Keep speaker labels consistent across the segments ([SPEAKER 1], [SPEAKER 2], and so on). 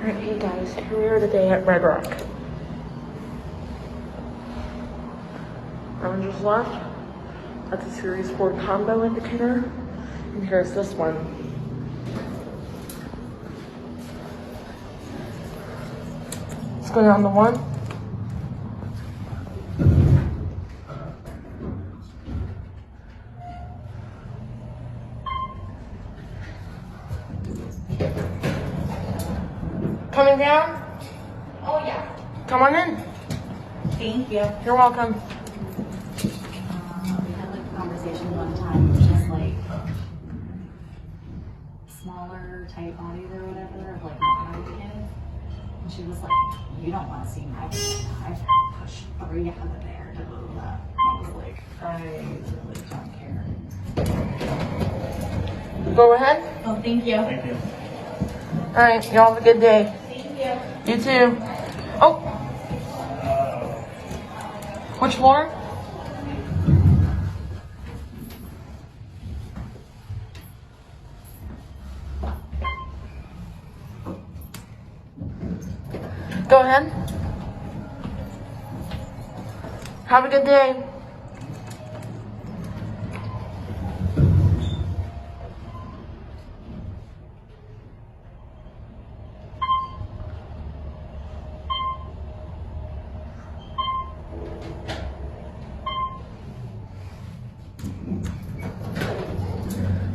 [SPEAKER 1] Alright, hey guys, here we are today at Red Rock. I just left. That's a Series 4 combo indicator. And here's this one. Let's go down to 1. Coming down?
[SPEAKER 2] Oh, yeah.
[SPEAKER 1] Come on in.
[SPEAKER 2] Thank you.
[SPEAKER 1] You're welcome.
[SPEAKER 2] We had like a conversation one time, it was just like smaller type bodies or whatever, of like modern kids. And she was like, you don't want to see my kid. I've pushed 3 out of there to move up. I was like, I really don't care.
[SPEAKER 1] Go ahead.
[SPEAKER 2] Oh, thank you.
[SPEAKER 3] Thank you.
[SPEAKER 1] Alright, y'all have a good day.
[SPEAKER 2] Thank you.
[SPEAKER 1] You too. Oh! Which floor? Go ahead. Have a good day.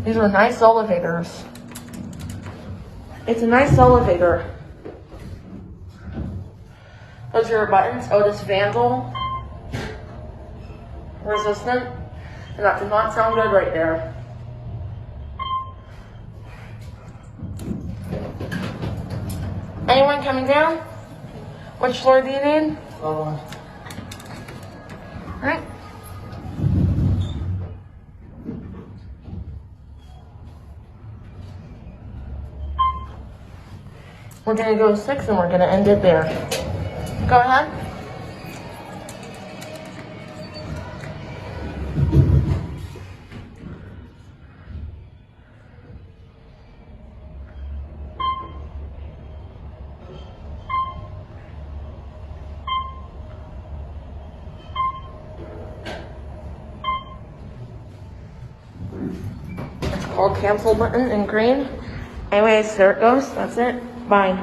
[SPEAKER 1] These are nice elevators. It's a nice elevator. Those are your buttons. Otis Vandal. Resistant. And that did not sound good right there. Anyone coming down? Which floor do you need? Alright. We're gonna go 6 and we're gonna end it there. Go ahead. It's called cancel button in green. Anyways, there it goes. That's it. Bye.